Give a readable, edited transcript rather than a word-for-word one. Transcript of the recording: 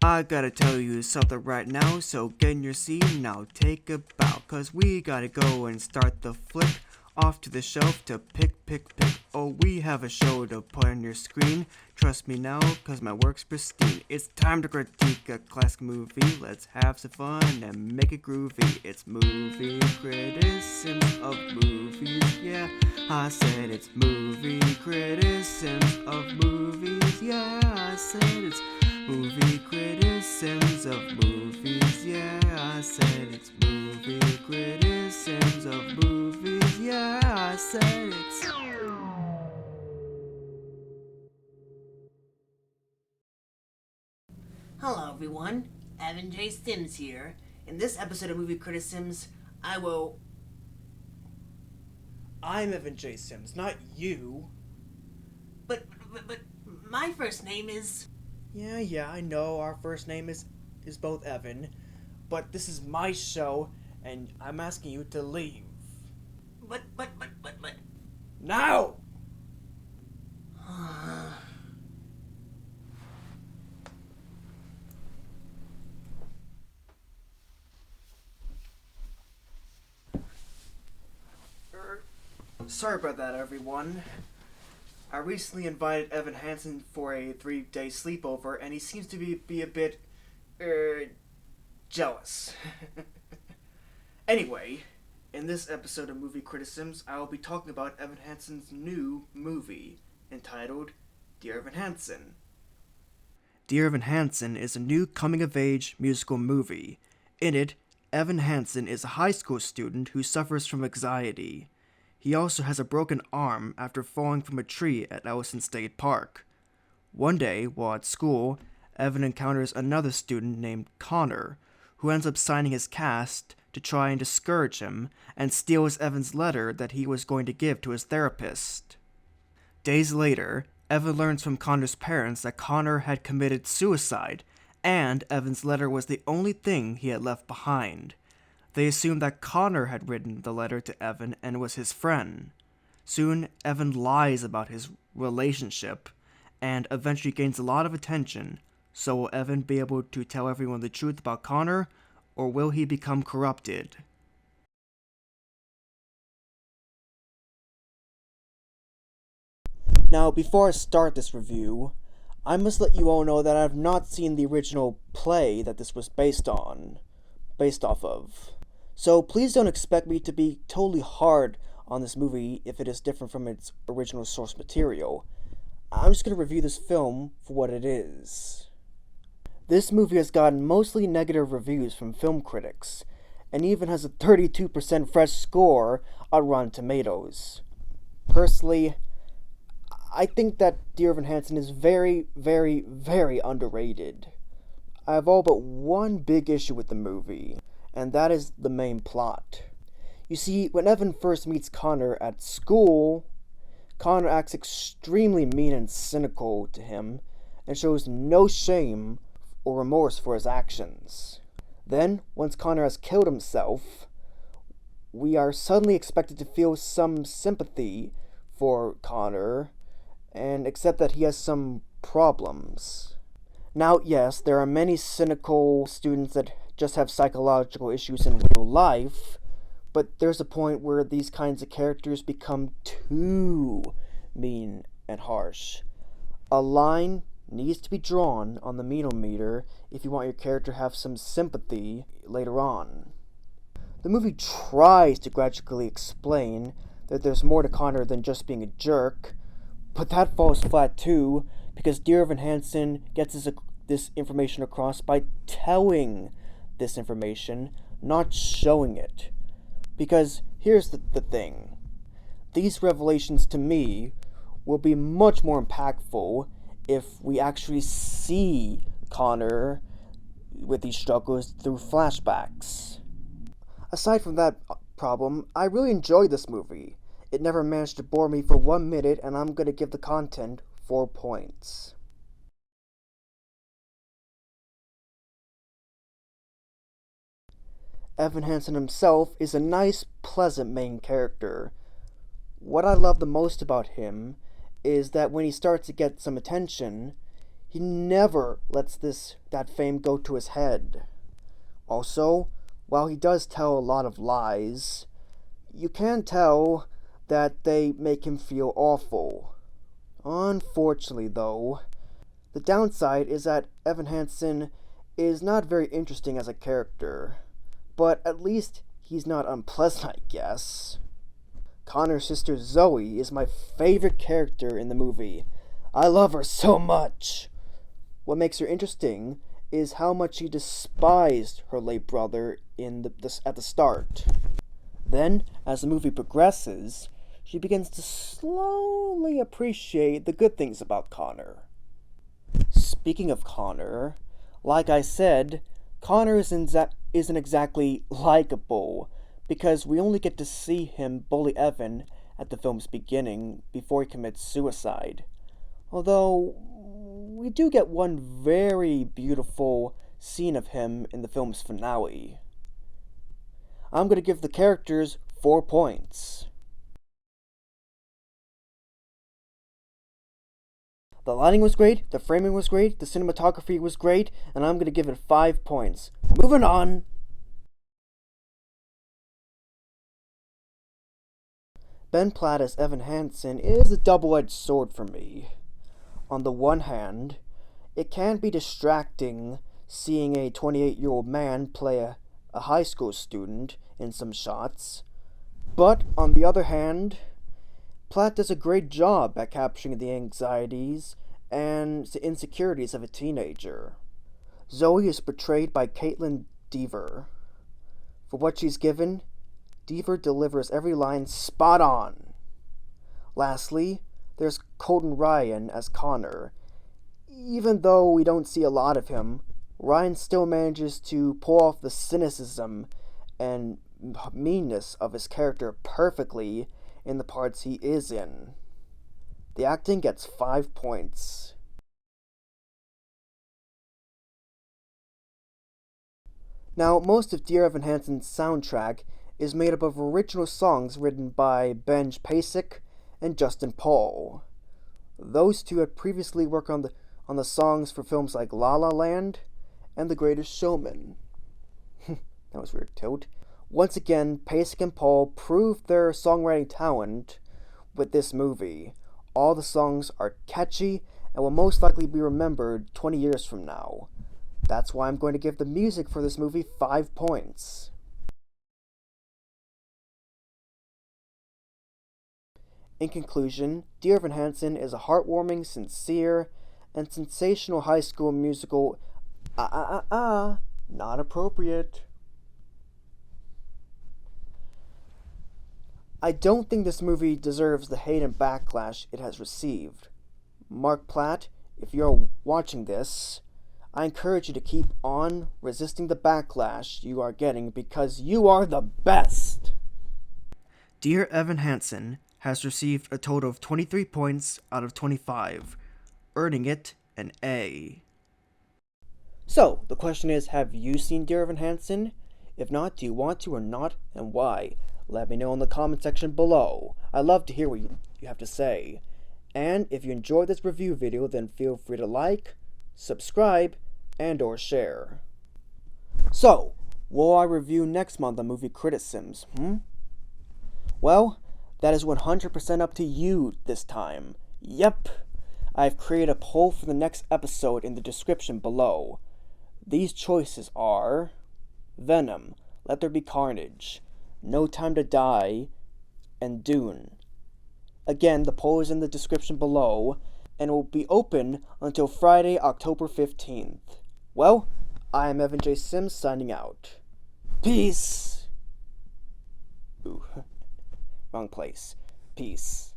I gotta tell you something right now, so get in your seat and now take a bow, cause we gotta go and start the flick off to the shelf to pick. Oh, we have a show to put on your screen. Trust me now, cause my work's pristine. It's time to critique a classic movie. Let's have some fun and make it groovy. It's movie criticisms of movies, yeah. I said it's movie criticisms of movies, yeah. I said it's movie criticisms of movies, yeah. I said it's movie criticisms of movies, yeah. I said it's... Hello everyone, Evan&AudreyS here. In this episode of Movie Critisims, I'm Evan J. Sims, not you. But my first name is... Yeah, I know our first name is both Evan, but this is my show, and I'm asking you to leave. But... Now! Sorry about that, everyone. I recently invited Evan Hansen for a 3-day sleepover, and he seems to be a bit, jealous. Anyway, in this episode of Movie Criticisms, I will be talking about Evan Hansen's new movie, entitled Dear Evan Hansen. Dear Evan Hansen is a new coming-of-age musical movie. In it, Evan Hansen is a high school student who suffers from anxiety. He also has a broken arm after falling from a tree at Ellison State Park. One day, while at school, Evan encounters another student named Connor, who ends up signing his cast to try and discourage him and steals Evan's letter that he was going to give to his therapist. Days later, Evan learns from Connor's parents that Connor had committed suicide, and Evan's letter was the only thing he had left behind. They assumed that Connor had written the letter to Evan and was his friend. Soon, Evan lies about his relationship and eventually gains a lot of attention. So will Evan be able to tell everyone the truth about Connor, or will he become corrupted? Now, before I start this review, I must let you all know that I have not seen the original play that this was based off of. So please don't expect me to be totally hard on this movie if it is different from its original source material. I'm just going to review this film for what it is. This movie has gotten mostly negative reviews from film critics, and even has a 32% fresh score on Rotten Tomatoes. Personally, I think that Dear Evan Hansen is very, very, very underrated. I have all but one big issue with the movie, and that is the main plot. You see, when Evan first meets Connor at school, Connor acts extremely mean and cynical to him, and shows no shame or remorse for his actions. Then, once Connor has killed himself, we are suddenly expected to feel some sympathy for Connor, and accept that he has some problems. Now, yes, there are many cynical students that just have psychological issues in real life, but there's a point where these kinds of characters become too mean and harsh. A line needs to be drawn on the meter if you want your character to have some sympathy later on. The movie tries to gradually explain that there's more to Connor than just being a jerk, but that falls flat too, because Dear Evan Hansen gets this information across by telling this information, not showing it. Because here's the thing. These revelations to me will be much more impactful if we actually see Connor with these struggles through flashbacks. Aside from that problem, I really enjoyed this movie. It never managed to bore me for 1 minute, and I'm going to give the content 4 points. Evan Hansen himself is a nice, pleasant main character. What I love the most about him is that when he starts to get some attention, He never lets that fame go to his head. Also, while he does tell a lot of lies, you can tell that they make him feel awful. Unfortunately, though, the downside is that Evan Hansen is not very interesting as a character, but at least he's not unpleasant, I guess. Connor's sister Zoe is my favorite character in the movie. I love her so much. What makes her interesting is how much she despised her late brother at the start. Then, as the movie progresses, she begins to slowly appreciate the good things about Connor. Speaking of Connor, like I said, Connor isn't exactly likable, because we only get to see him bully Evan at the film's beginning before he commits suicide. Although, we do get one very beautiful scene of him in the film's finale. I'm going to give the characters 4 points. The lighting was great, the framing was great, the cinematography was great, and I'm going to give it 5 points. Moving on! Ben Platt as Evan Hansen is a double-edged sword for me. On the one hand, it can be distracting seeing a 28-year-old man play a high school student in some shots, but on the other hand, Platt does a great job at capturing the anxieties and the insecurities of a teenager. Zoe is portrayed by Caitlin Dever. For what she's given, Dever delivers every line spot on. Lastly, there's Colton Ryan as Connor. Even though we don't see a lot of him, Ryan still manages to pull off the cynicism and meanness of his character perfectly in the parts he is in. The acting gets 5 points. Now, most of Dear Evan Hansen's soundtrack is made up of original songs written by Benj Pasek and Justin Paul. Those two had previously worked on the songs for films like La La Land and The Greatest Showman. That was weird, Toad. Once again, Pasek and Paul proved their songwriting talent with this movie. All the songs are catchy and will most likely be remembered 20 years from now. That's why I'm going to give the music for this movie 5 points. In conclusion, Dear Evan Hansen is a heartwarming, sincere, and sensational high school musical. Not appropriate. I don't think this movie deserves the hate and backlash it has received. Mark Platt, if you're watching this, I encourage you to keep on resisting the backlash you are getting because you are the best! Dear Evan Hansen has received a total of 23 points out of 25, earning it an A. So, the question is, have you seen Dear Evan Hansen? If not, do you want to or not, and why? Let me know in the comment section below. I love to hear what you have to say. And if you enjoyed this review video, then feel free to like, subscribe, and or share. So, what will I review next month on movie Critisims, Well, that is 100% up to you this time. Yep, I've created a poll for the next episode in the description below. These choices are Venom, Let There Be Carnage, No Time to Die, and Dune. Again, the poll is in the description below, and will be open until Friday, October 15th. Well, I am Evan J. Sims signing out. Peace! Ooh, wrong place. Peace.